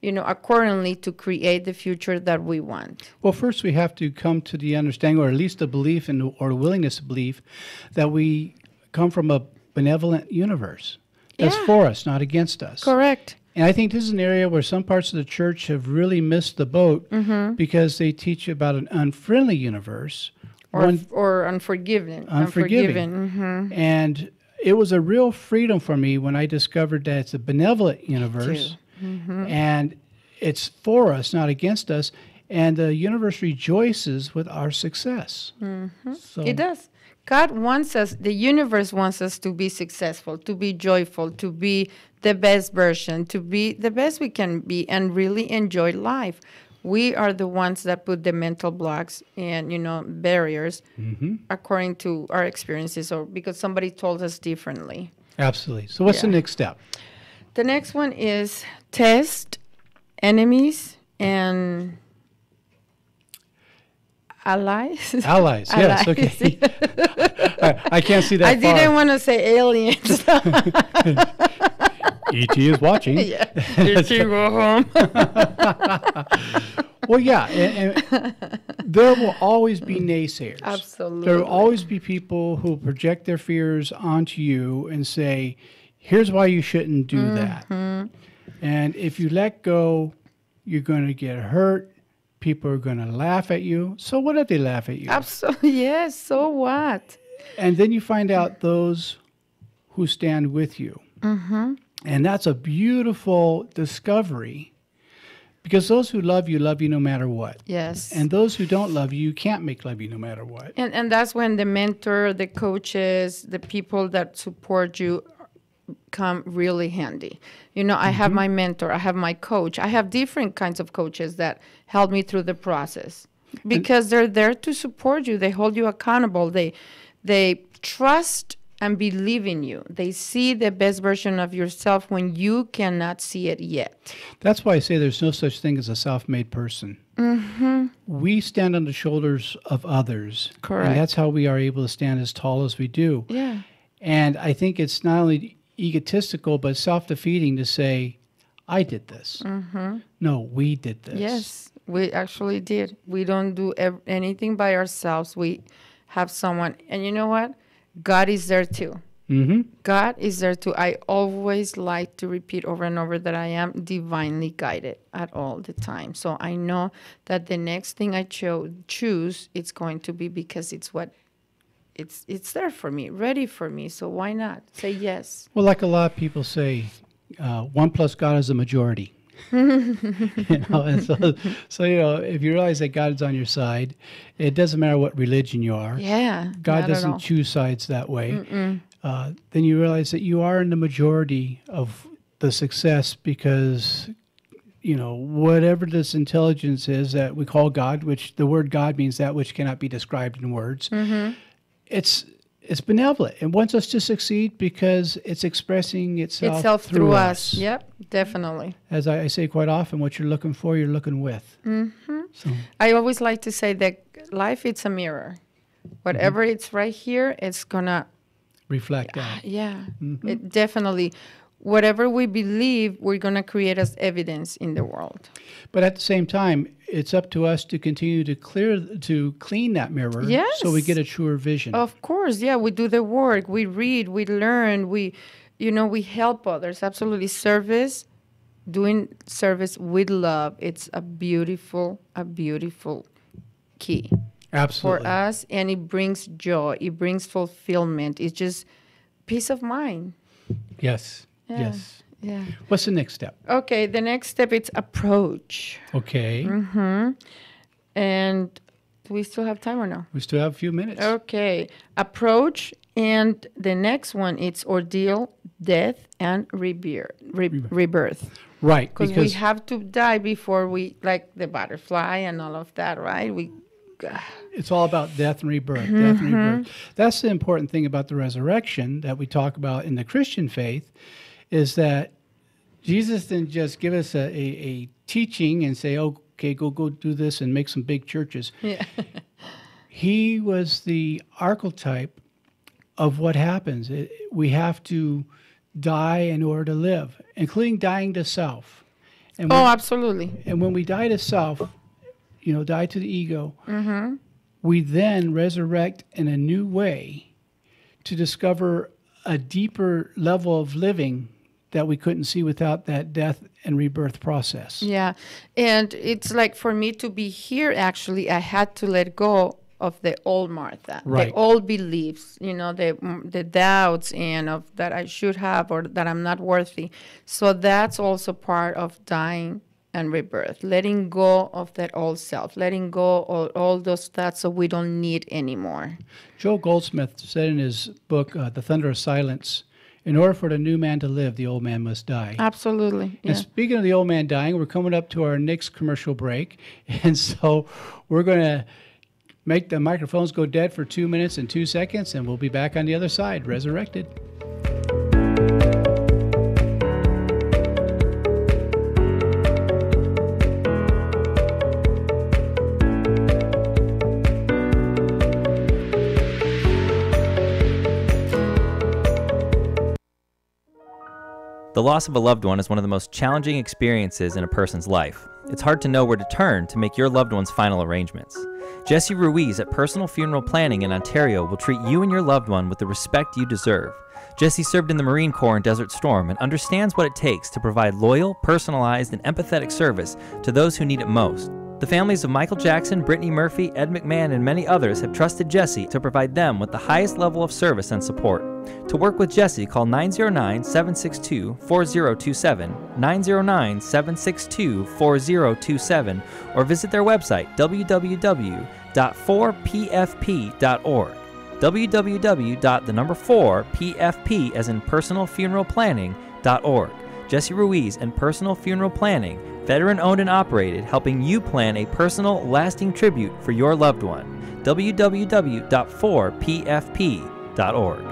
accordingly, to create the future that we want. Well, first we have to come to the understanding, or at least the belief or the willingness to believe, that we come from a benevolent universe that's for us, not against us. Correct. And I think this is an area where some parts of the church have really missed the boat because they teach about an unfriendly universe. Or unforgiving. And it was a real freedom for me when I discovered that it's a benevolent universe. And it's for us, not against us. And the universe rejoices with our success. So, it does. God wants us, the universe wants us to be successful, to be joyful, to be the best version, to be the best we can be, and really enjoy life. We are the ones that put the mental blocks and, barriers according to our experiences or because somebody told us differently. Absolutely. So what's the next step? The next one is test enemies and allies. Allies, yes, okay. I can't see that I didn't want to say aliens. E.T. is watching. Yeah, E.T. go home. Well, yeah, and there will always be naysayers. Absolutely. There will always be people who project their fears onto you and say, here's why you shouldn't do that. And if you let go, you're going to get hurt. People are going to laugh at you. So what if they laugh at you? Absolutely, yes, so what? And then you find out those who stand with you. And that's a beautiful discovery because those who love you no matter what. Yes. And those who don't love you, you can't make love you no matter what. And that's when the mentor, the coaches, the people that support you come really handy. I have my mentor, I have my coach. I have different kinds of coaches that help me through the process because they're there to support you. They hold you accountable. They trust and believe in you. They see the best version of yourself when you cannot see it yet. That's why I say there's no such thing as a self-made person. We stand on the shoulders of others. Correct. And that's how we are able to stand as tall as we do. Yeah. And I think it's not only egotistical, but self-defeating to say, I did this. No, we did this. Yes, we actually did. We don't do anything by ourselves. We have someone. And you know what? God is there too. God is there too. I always like to repeat over and over that I am divinely guided at all the time. So I know that the next thing I choose, it's going to be because it's there for me, ready for me. So why not say yes? Well, like a lot of people say, 1 plus God is a majority. And so if you realize that God is on your side, it doesn't matter what religion you are. Yeah, God doesn't choose sides that way. Then you realize that you are in the majority of the success because whatever this intelligence is that we call God, which the word God means that which cannot be described in words. It's benevolent. It wants us to succeed because it's expressing itself through us. Yep, definitely. As I say quite often, what you're looking for, you're looking with. So. I always like to say that life, it's a mirror. Whatever it's right here, it's going to reflect that. Yeah, it definitely. Whatever we believe, we're going to create as evidence in the world. But at the same time, it's up to us to continue to clean that mirror so we get a truer vision. Of course, yeah, we do the work, we read, we learn, we help others. Absolutely. Doing service with love, it's a beautiful key. Absolutely. For us, and it brings joy, it brings fulfillment. It's just peace of mind. Yes. Yeah. Yes. Yeah. What's the next step? Okay, the next step is approach. Okay. And do we still have time or no? We still have a few minutes. Okay. Approach, and the next one, it's ordeal, death, and rebirth. Right. Because we have to die before we, like the butterfly and all of that, right? It's all about death and rebirth. Death and rebirth. That's the important thing about the resurrection that we talk about in the Christian faith, is that Jesus didn't just give us a teaching and say, okay, go do this and make some big churches. Yeah. He was the archetype of what happens. We have to die in order to live, including dying to self. And absolutely. And when we die to self, die to the ego, we then resurrect in a new way to discover a deeper level of living that we couldn't see without that death and rebirth process. Yeah. And it's like for me to be here, actually, I had to let go of the old Martha, the old beliefs, the doubts and of that I should have or that I'm not worthy. So that's also part of dying and rebirth, letting go of that old self, letting go of all those thoughts that we don't need anymore. Joel Goldsmith said in his book, The Thunder of Silence, in order for the new man to live, the old man must die. Absolutely. Yeah. And speaking of the old man dying, we're coming up to our next commercial break. And so we're going to make the microphones go dead for 2 minutes and 2 seconds, and we'll be back on the other side, resurrected. The loss of a loved one is one of the most challenging experiences in a person's life. It's hard to know where to turn to make your loved one's final arrangements. Jesse Ruiz at Personal Funeral Planning in Ontario will treat you and your loved one with the respect you deserve. Jesse served in the Marine Corps in Desert Storm and understands what it takes to provide loyal, personalized, and empathetic service to those who need it most. The families of Michael Jackson, Brittany Murphy, Ed McMahon, and many others have trusted Jesse to provide them with the highest level of service and support. To work with Jesse, call 909-762-4027, 909-762-4027, or visit their website, www.4pfp.org. www.4pfp as in personalfuneralplanning.org. Jesse Ruiz and Personal Funeral Planning, veteran-owned and operated, helping you plan a personal, lasting tribute for your loved one. www.4pfp.org.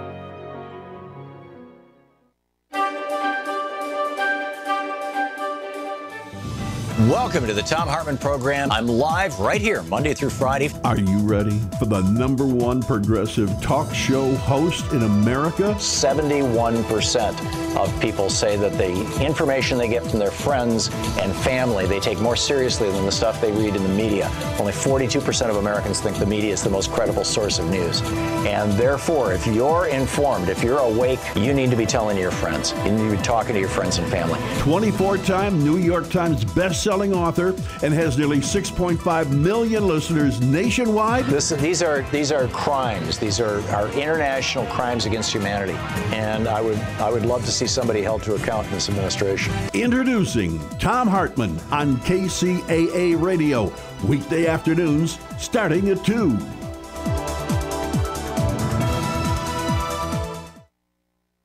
Welcome to the Tom Hartman Program. I'm live right here, Monday through Friday. Are you ready for the #1 progressive talk show host in America? 71% of people say that the information they get from their friends and family, they take more seriously than the stuff they read in the media. Only 42% of Americans think the media is the most credible source of news. And therefore, if you're informed, if you're awake, you need to be telling your friends. You need to be talking to your friends and family. 24-time New York Times best-selling author and has nearly 6.5 million listeners nationwide. These are crimes. These are international crimes against humanity. And I would love to see somebody held to account in this administration. Introducing Tom Hartman on KCAA Radio, weekday afternoons starting at 2.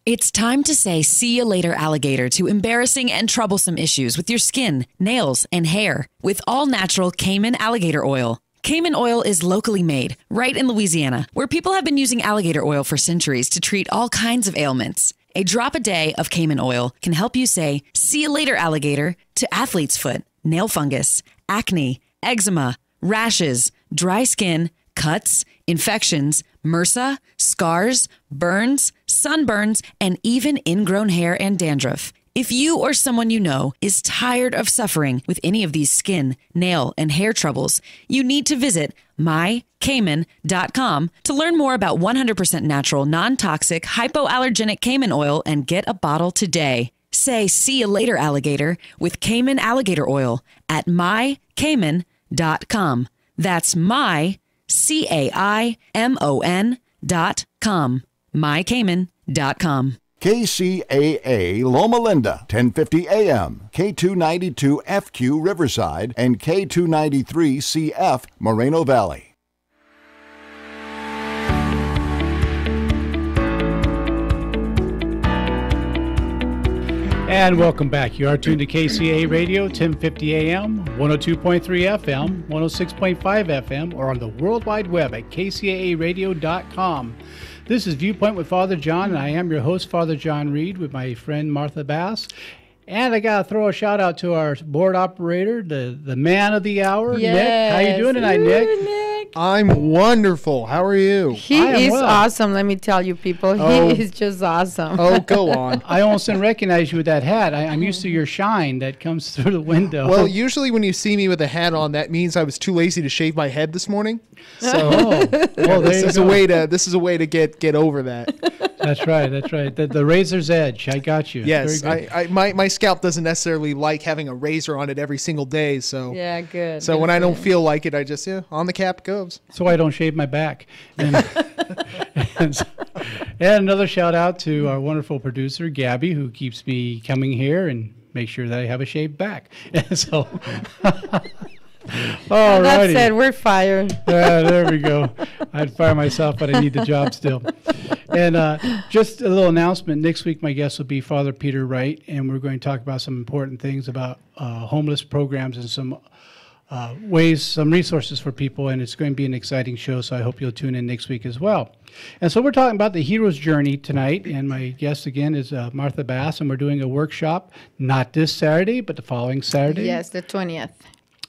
It's time to say see you later, alligator, to embarrassing and troublesome issues with your skin, nails, and hair with all-natural Cayman alligator oil. Cayman oil is locally made, right in Louisiana, where people have been using alligator oil for centuries to treat all kinds of ailments. A drop a day of Cayman oil can help you say see you later, alligator, to athlete's foot, nail fungus, acne, eczema, rashes, dry skin, cuts, infections, MRSA, scars, burns, sunburns, and even ingrown hair and dandruff. If you or someone you know is tired of suffering with any of these skin, nail, and hair troubles, you need to visit mycayman.com to learn more about 100% natural, non-toxic, hypoallergenic Cayman oil and get a bottle today. Say see you later, alligator, with Cayman alligator oil at mycayman.com. That's mycayman.com. mycayman.com. KCAA Loma Linda, 1050 AM, K292 FQ Riverside, and K293 CF Moreno Valley. And welcome back. You are tuned to KCAA Radio, 1050 AM, 102.3 FM, 106.5 FM, or on the World Wide Web at kcaaradio.com. This is Viewpoint with Father John, and I am your host, Father John Reed, with my friend Martha Bass. And I got to throw a shout out to our board operator, the man of the hour, yes. Nick. How you doing tonight, Nick? I'm wonderful. How are you? He is awesome, let me tell you, people. He is just awesome. Oh, go on. I almost didn't recognize you with that hat. I'm used to your shine that comes through the window. Well, usually when you see me with a hat on, that means I was too lazy to shave my head this morning. So this is a way to get over that. That's right. The razor's edge. I got you. Yes, my scalp doesn't necessarily like having a razor on it every single day. So yeah, good. So when I don't feel like it, I just on the cap goes. So I don't shave my back. And another shout out to our wonderful producer Gabby, who keeps me coming here and make sure that I have a shaved back. And so, well, that's it. We're fired. There we go. I'd fire myself, but I need the job still. And just a little announcement. Next week, my guest will be Father Peter Wright, and we're going to talk about some important things about homeless programs and some ways, some resources for people, and it's going to be an exciting show, so I hope you'll tune in next week as well. And so we're talking about the hero's journey tonight, and my guest again is Martha Bass, and we're doing a workshop, not this Saturday, but the following Saturday. Yes, the 20th.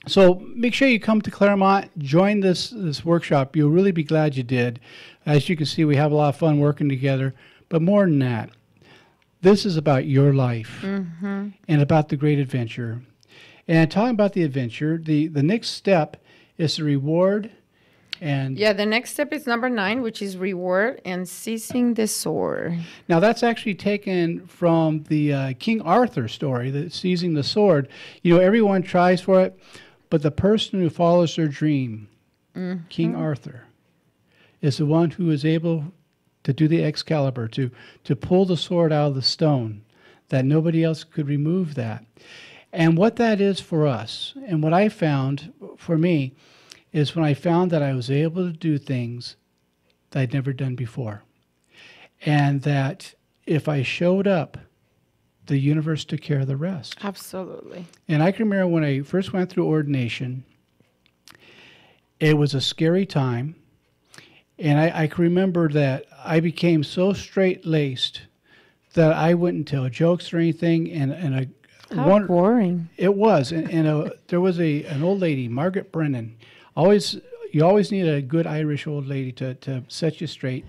So make sure you come to Claremont, join this workshop. You'll really be glad you did. As you can see, we have a lot of fun working together, but more than that, this is about your life and about the great adventure. And talking about the adventure, the next step is the reward. And the next step is number 9, which is reward and seizing the sword. Now, that's actually taken from the King Arthur story, the seizing the sword. You know, everyone tries for it, but the person who follows their dream, King Arthur, is the one who is able to do the Excalibur, to pull the sword out of the stone, that nobody else could remove that. And what that is for us, and what I found for me, is when I found that I was able to do things that I'd never done before. And that if I showed up, the universe took care of the rest. Absolutely. And I can remember when I first went through ordination, it was a scary time. And I can remember that I became so straight-laced that I wouldn't tell jokes or anything. How boring. It was. And there was an old lady, Margaret Brennan. You always need a good Irish old lady to set you straight.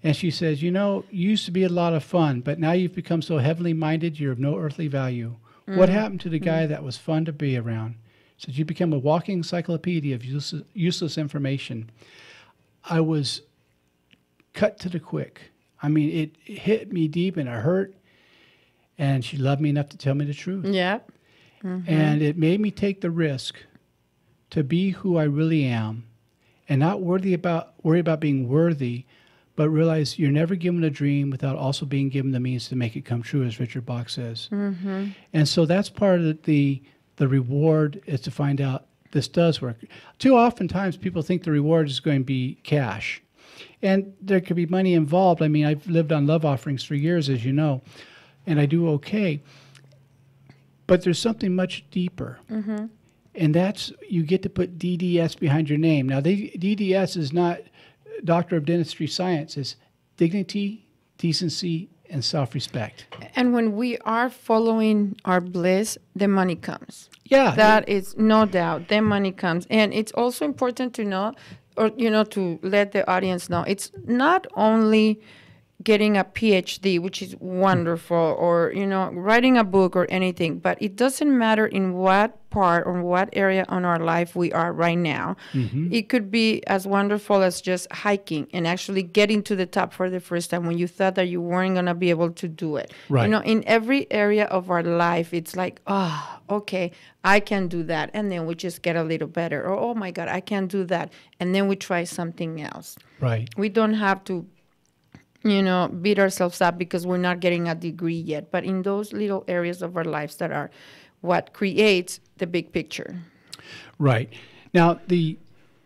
And she says, you know, you used to be a lot of fun, but now you've become so heavenly minded, you're of no earthly value. What happened to the guy that was fun to be around? She said, you become a walking encyclopedia of useless information. I was cut to the quick. I mean, it hit me deep and it hurt. And she loved me enough to tell me the truth. Yeah. And it made me take the risk to be who I really am and not worry about being worthy, but realize you're never given a dream without also being given the means to make it come true, as Richard Bach says. And so that's part of the reward, is to find out this does work. Too often times people think the reward is going to be cash. And there could be money involved. I mean, I've lived on love offerings for years, as you know, and I do okay. But there's something much deeper. And that's, you get to put DDS behind your name. Now, DDS is not Doctor of Dentistry Science. It's dignity, decency, and self-respect. And when we are following our bliss, the money comes. Yeah. That is no doubt. The money comes. And it's also important to know, or, you know, to let the audience know, it's not only getting a PhD, which is wonderful, or, you know, writing a book or anything, but it doesn't matter in what part or what area on our life we are right now. It could be as wonderful as just hiking and actually getting to the top for the first time when you thought that you weren't going to be able to do it. Right. You know, in every area of our life, it's like, oh, okay, I can do that. And then we just get a little better. Or, oh my God, I can do that. And then we try something else. Right. We don't have to, you know, beat ourselves up because we're not getting a degree yet. But in those little areas of our lives that are what creates the big picture. Right. Now, the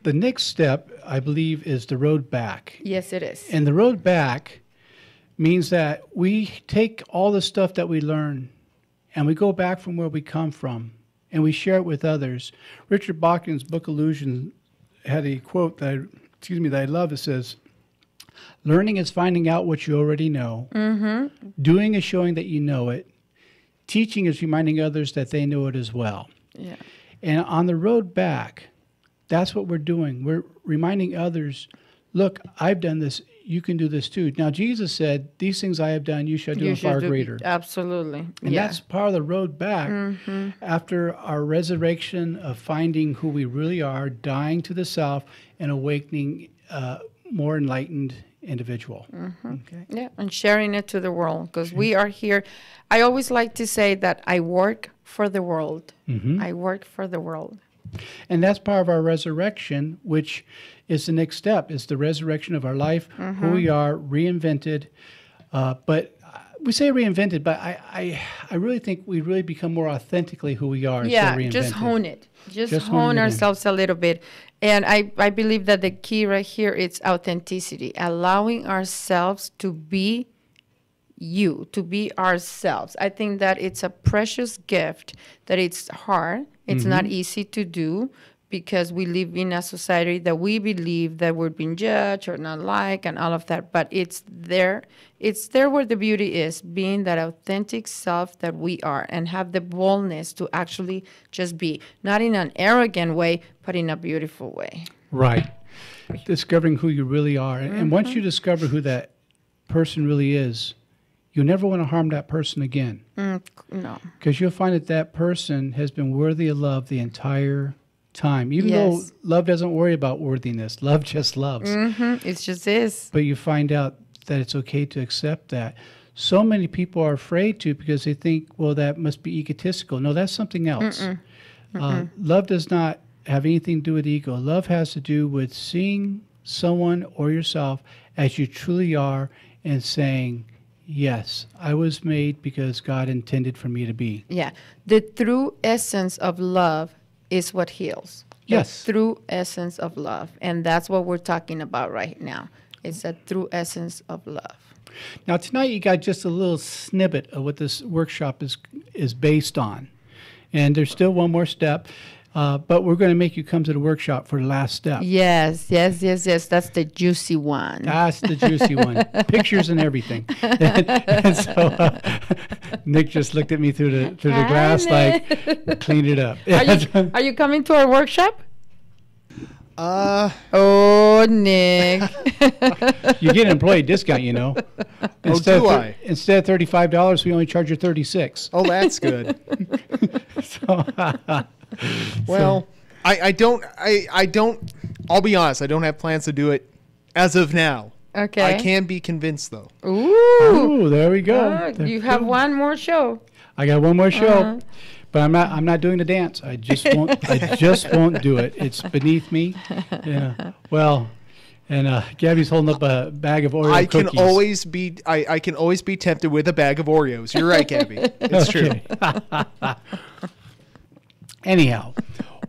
next step, I believe, is the road back. Yes, it is. And the road back means that we take all the stuff that we learn and we go back from where we come from and we share it with others. Richard Bachman's book Illusion had a quote that I love. It says, learning is finding out what you already know. Doing is showing that you know it. Teaching is reminding others that they know it as well. Yeah. And on the road back, that's what we're doing. We're reminding others, look, I've done this. You can do this too. Now, Jesus said, these things I have done, you shall do in far greater. Absolutely. And that's part of the road back after our resurrection of finding who we really are, dying to the self, and awakening more enlightened individual. Okay. Yeah, and sharing it to the world, because we are here. I always like to say that I work for the world. I work for the world. And that's part of our resurrection, which is the next step, is the resurrection of our life, who we are, reinvented. But we say reinvented, but I really think we really become more authentically who we are. Yeah, instead of just reinvented. hone it. Just hone hone it in. ourselves a little bit. And I believe that the key right here is authenticity, allowing ourselves to be you, to be ourselves. I think that it's a precious gift, that it's hard. It's not easy to do, because we live in a society that we believe that we're being judged or not liked and all of that. But it's there. It's there where the beauty is, being that authentic self that we are, and have the boldness to actually just be, not in an arrogant way, but in a beautiful way. Right. Discovering who you really are. And once you discover who that person really is, you never want to harm that person again. No. Because you'll find that that person has been worthy of love the entire time. Even though love doesn't worry about worthiness. Love just loves. It just is. But you find out that it's okay to accept that. So many people are afraid to, because they think, well, that must be egotistical. No, that's something else. Love does not have anything to do with ego. Love has to do with seeing someone or yourself as you truly are, and saying, yes, I was made because God intended for me to be. Yeah. The true essence of love is what heals. Yes. The true essence of love. And that's what we're talking about right now. It's a true essence of love. Now, tonight you got just a little snippet of what this workshop is based on. And there's still one more step. But we're going to make you come to the workshop for the last step. Yes. That's the juicy one. That's the juicy one. Pictures and everything. And so Nick just looked at me through the glass, like, clean it up. Are you coming to our workshop? Oh, Nick. You get an employee discount, you know. Instead of $35, we only charge you $36. Oh, that's good. Well, I don't, I'll be honest, I don't have plans to do it as of now. Okay. I can be convinced, though. Ooh, there we go. You have one more show. I got one more show, but I'm not doing the dance. I just won't do it. It's beneath me. Yeah. Well, and Gabby's holding up a bag of Oreo cookies. I can always be tempted with a bag of Oreos. You're right, Gabby. It's true. Anyhow,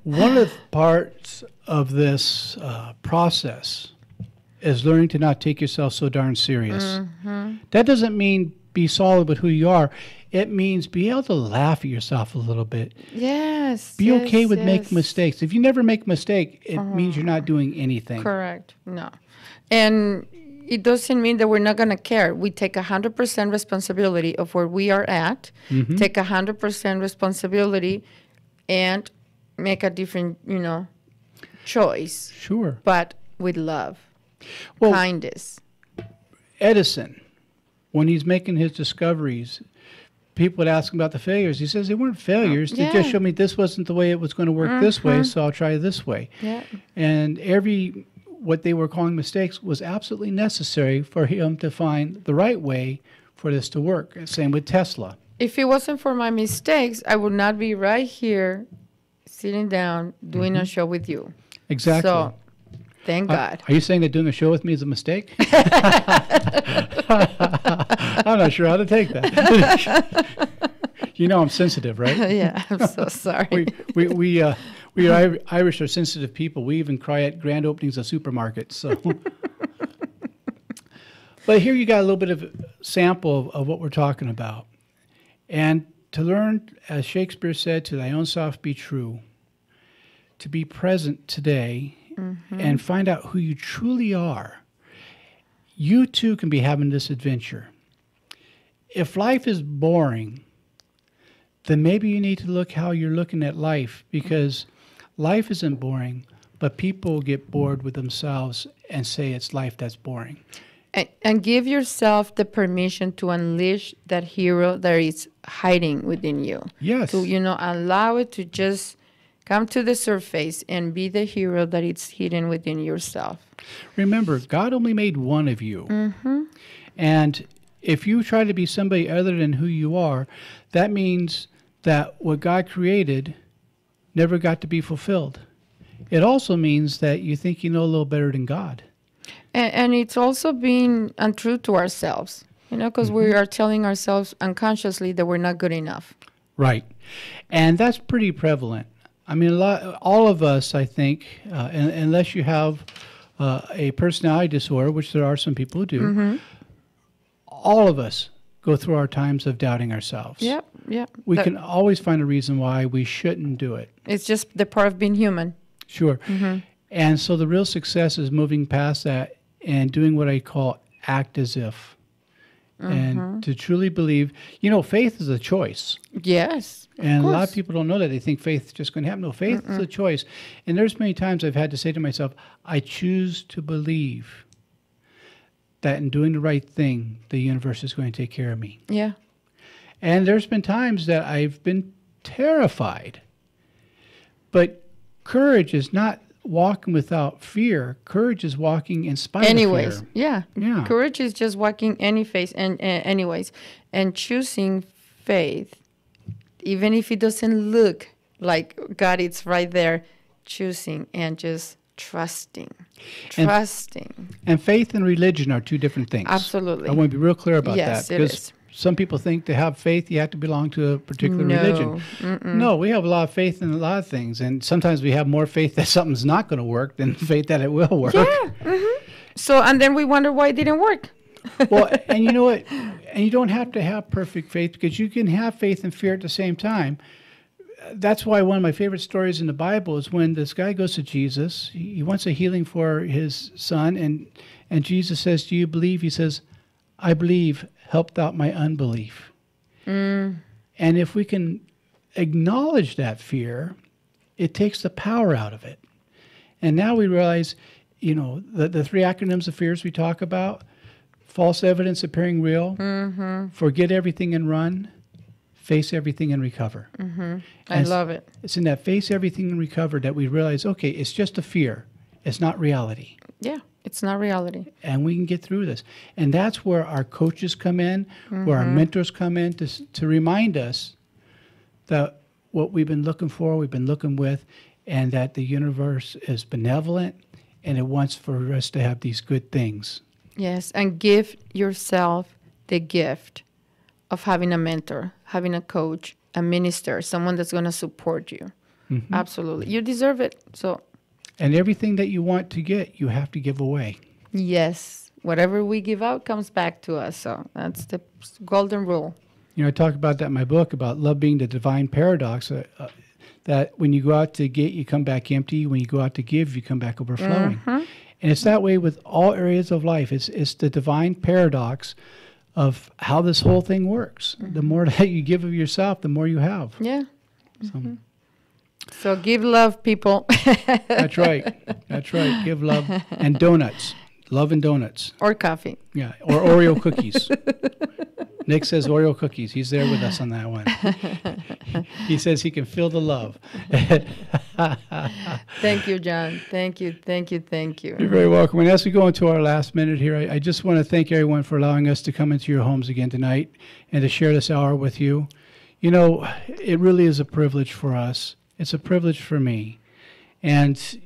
one of the parts of this process is learning to not take yourself so darn serious. That doesn't mean be solid with who you are. It means be able to laugh at yourself a little bit. Yes. Be okay with making mistakes. If you never make a mistake, it means you're not doing anything. Correct. No. And it doesn't mean that we're not going to care. We take 100% responsibility of where we are at, take 100% responsibility, and make a different, choice. Sure. But with love, kindness. Edison, when he's making his discoveries, people would ask him about the failures. He says they weren't failures. They just showed me this wasn't the way it was going to work this way, so I'll try this way. Yeah. And what they were calling mistakes was absolutely necessary for him to find the right way for this to work. Same with Tesla. If it wasn't for my mistakes, I would not be right here sitting down doing a show with you. Exactly. So, thank God. Are you saying that doing a show with me is a mistake? I'm not sure how to take that. I'm sensitive, right? Yeah, I'm so sorry. We Irish are sensitive people. We even cry at grand openings of supermarkets. So. But here you got a little bit of a sample of what we're talking about. And to learn, as Shakespeare said, to thy own self be true, to be present today and find out who you truly are, you too can be having this adventure. If life is boring, then maybe you need to look how you're looking at life, because life isn't boring, but people get bored with themselves and say it's life that's boring. And give yourself the permission to unleash that hero that is hiding within you. Yes. To, allow it to just come to the surface and be the hero that is hidden within yourself. Remember, God only made one of you. And if you try to be somebody other than who you are, that means that what God created never got to be fulfilled. It also means that you think you know a little better than God. And it's also being untrue to ourselves. Because we are telling ourselves unconsciously that we're not good enough. Right. And that's pretty prevalent. I mean, all of us, I think, unless you have a personality disorder, which there are some people who do, all of us go through our times of doubting ourselves. Yep. We can always find a reason why we shouldn't do it. It's just the part of being human. Sure. And so the real success is moving past that and doing what I call act as if. And to truly believe, faith is a choice. Yes. And a lot of people don't know that. They think faith is just going to happen. No, faith is a choice. And there's many times I've had to say to myself, I choose to believe that in doing the right thing, the universe is going to take care of me. Yeah. And there's been times that I've been terrified. But courage is not walking without fear. Courage is walking in spite of fear. Yeah. Courage is just walking anyways. And choosing faith, even if it doesn't look like God is right there, choosing and just trusting. And faith and religion are two different things. Absolutely. I want to be real clear about that. Yes, it is. Some people think to have faith, you have to belong to a particular religion. No, we have a lot of faith in a lot of things. And sometimes we have more faith that something's not going to work than faith that it will work. Yeah. So, and then we wonder why it didn't work. Well, and you know what? And you don't have to have perfect faith, because you can have faith and fear at the same time. That's why one of my favorite stories in the Bible is when this guy goes to Jesus. He wants a healing for his son. And Jesus says, do you believe? He says, I believe. Help out my unbelief. And if we can acknowledge that fear, it takes the power out of it. And now we realize, the three acronyms of fears we talk about: false evidence appearing real, forget everything and run, face everything and recover. I love it. It's in that face everything and recover that we realize, okay, it's just a fear. It's not reality. Yeah. It's not reality. And we can get through this. And that's where our coaches come in, where our mentors come in to remind us that what we've been looking for, we've been looking with, and that the universe is benevolent and it wants for us to have these good things. Yes, and give yourself the gift of having a mentor, having a coach, a minister, someone that's going to support you. Absolutely. You deserve it. So. And everything that you want to get, you have to give away. Yes. Whatever we give out comes back to us. So that's the golden rule. I talk about that in my book, about love being the divine paradox, that when you go out to get, you come back empty. When you go out to give, you come back overflowing. And it's that way with all areas of life. It's the divine paradox of how this whole thing works. The more that you give of yourself, the more you have. Yeah. So give love, people. That's right. Give love and donuts. Love and donuts. Or coffee. Yeah, or Oreo cookies. Nick says Oreo cookies. He's there with us on that one. He says he can feel the love. Thank you, John. Thank you. You're very welcome. And as we go into our last minute here, I just want to thank everyone for allowing us to come into your homes again tonight and to share this hour with you. It really is a privilege for us. It's a privilege for me. And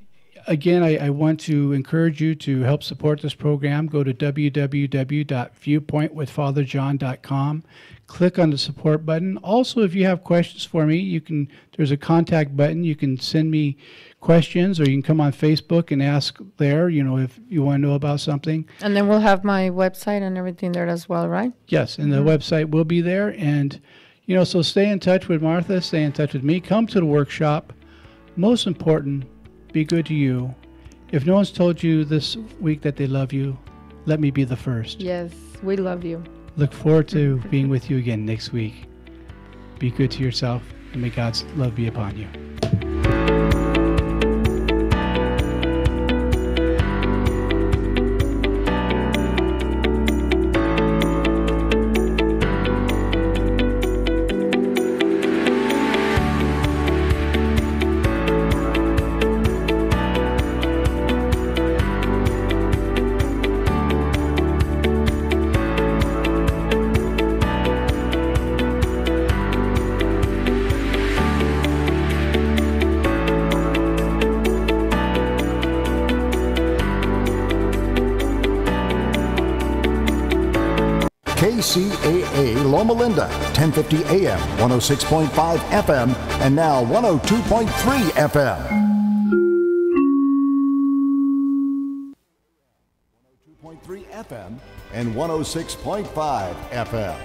again, I want to encourage you to help support this program. Go to www.viewpointwithfatherjohn.com. Click on the support button. Also, if you have questions for me, there's a contact button. You can send me questions, or you can come on Facebook and ask there, if you want to know about something. And then we'll have my website and everything there as well, right? Yes, and the website will be there. And so stay in touch with Martha, stay in touch with me, come to the workshop. Most important, be good to you. If no one's told you this week that they love you, let me be the first. Yes, we love you. Look forward to being with you again next week. Be good to yourself, and may God's love be upon you. KCAA Loma Linda, 1050 AM, 106.5 FM, and now 102.3 FM. 102.3 FM and 106.5 FM.